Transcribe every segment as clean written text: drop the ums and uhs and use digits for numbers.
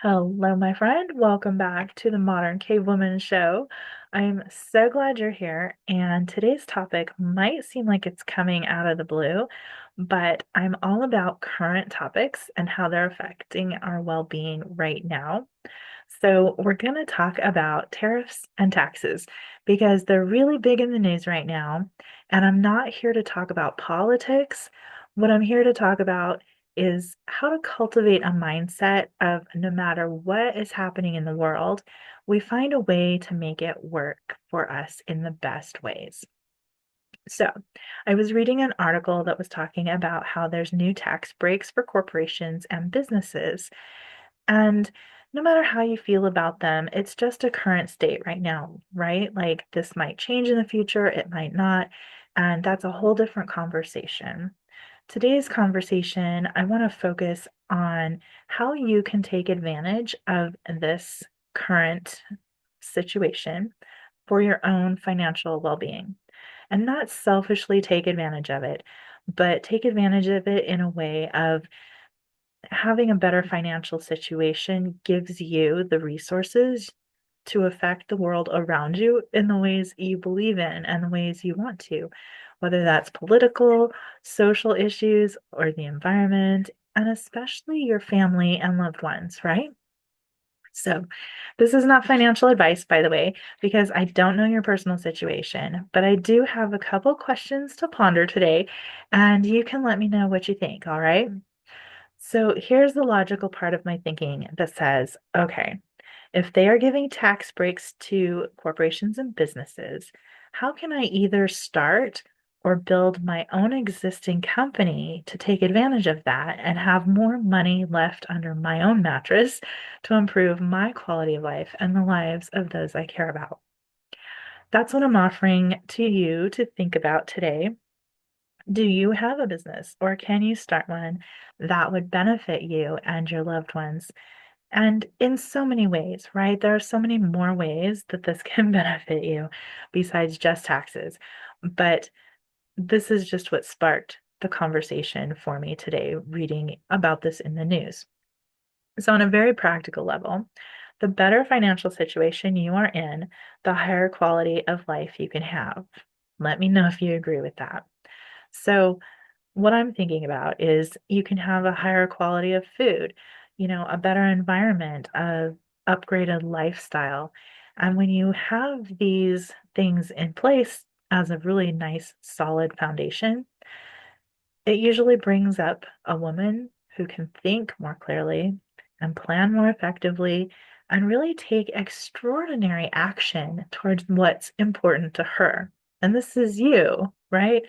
Hello, my friend. Welcome back to the Modern Cavewoman Show. I'm so glad you're here. And today's topic might seem like it's coming out of the blue, but I'm all about current topics and how they're affecting our well-being right now. So, we're going to talk about tariffs and taxes because they're really big in the news right now. And I'm not here to talk about politics. What I'm here to talk about is how to cultivate a mindset of no matter what is happening in the world, we find a way to make it work for us in the best ways. So, I was reading an article that was talking about how there's new tax breaks for corporations and businesses. And no matter how you feel about them, it's just a current state right now, right? Like this might change in the future, it might not. And that's a whole different conversation. Today's conversation, I want to focus on how you can take advantage of this current situation for your own financial well being and not selfishly take advantage of it, but take advantage of it in a way of having a better financial situation gives you the resources to affect the world around you in the ways you believe in and the ways you want to, whether that's political, social issues, or the environment, and especially your family and loved ones, right? So, this is not financial advice, by the way, because I don't know your personal situation, but I do have a couple questions to ponder today, and you can let me know what you think, all right? So here's the logical part of my thinking that says, okay, if they are giving tax breaks to corporations and businesses, how can I either start or build my own existing company to take advantage of that and have more money left under my own mattress to improve my quality of life and the lives of those I care about? That's what I'm offering to you to think about today. Do you have a business or can you start one that would benefit you and your loved ones? And in so many ways, right? There are so many more ways that this can benefit you besides just taxes. But this is just what sparked the conversation for me today, reading about this in the news. So, on a very practical level, the better financial situation you are in, the higher quality of life you can have. Let me know if you agree with that. So, what I'm thinking about is you can have a higher quality of food, a better environment, a upgraded lifestyle. And when you have these things in place as a really nice, solid foundation, it usually brings up a woman who can think more clearly and plan more effectively and really take extraordinary action towards what's important to her. And this is you, right?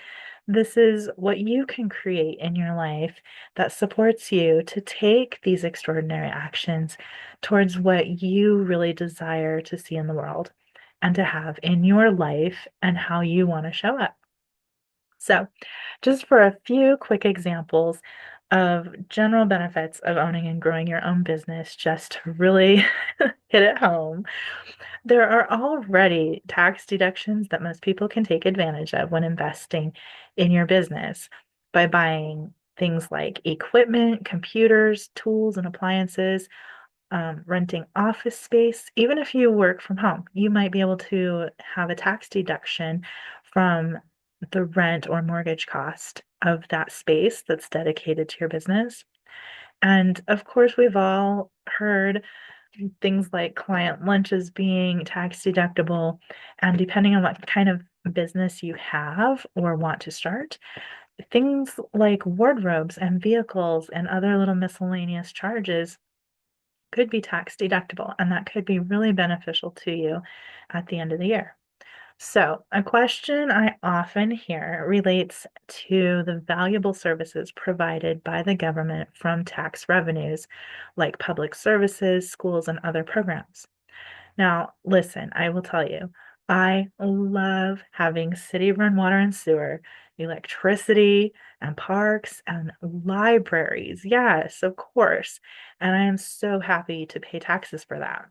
This is what you can create in your life that supports you to take these extraordinary actions towards what you really desire to see in the world and to have in your life and how you want to show up. So, just for a few quick examples of general benefits of owning and growing your own business, just to really hit it home, there are already tax deductions that most people can take advantage of when investing in your business by buying things like equipment, computers, tools, and appliances, renting office space. Even if you work from home, you might be able to have a tax deduction from the rent or mortgage cost of that space that's dedicated to your business. And of course, we've all heard things like client lunches being tax deductible. And depending on what kind of business you have or want to start, things like wardrobes and vehicles and other little miscellaneous charges could be tax deductible, and that could be really beneficial to you at the end of the year. So, a question I often hear relates to the valuable services provided by the government from tax revenues, like public services, schools, and other programs. Now, listen, I will tell you, I love having city-run water and sewer, electricity, and parks and libraries. Yes, of course. And I am so happy to pay taxes for that.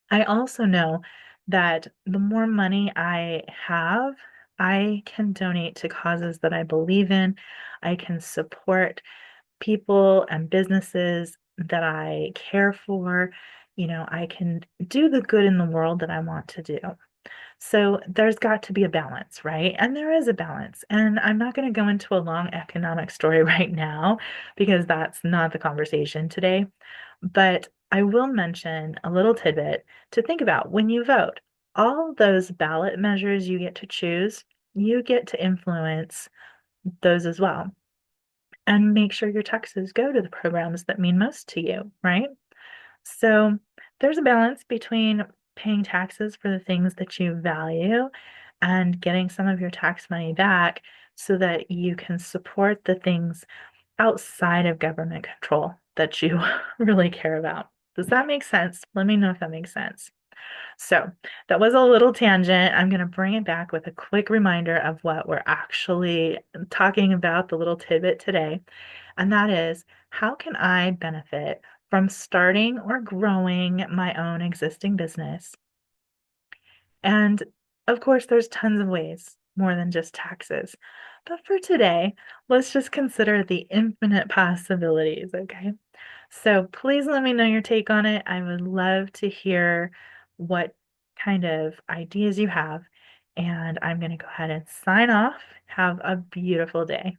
I also know that the more money I have, I can donate to causes that I believe in. I can support people and businesses that I care for. I can do the good in the world that I want to do. So there's got to be a balance, right? And there is a balance. And I'm not going to go into a long economic story right now because that's not the conversation today. But I will mention a little tidbit to think about when you vote. All those ballot measures you get to choose, you get to influence those as well. And make sure your taxes go to the programs that mean most to you, right? So there's a balance between paying taxes for the things that you value and getting some of your tax money back so that you can support the things outside of government control that you really care about. Does that make sense? Let me know if that makes sense. So that was a little tangent. I'm going to bring it back with a quick reminder of what we're actually talking about, the little tidbit today. And that is, how can I benefit from starting or growing my own existing business? And of course, there's tons of ways, more than just taxes. But for today, let's just consider the infinite possibilities, okay? So please let me know your take on it. I would love to hear what kind of ideas you have. And I'm going to go ahead and sign off. Have a beautiful day.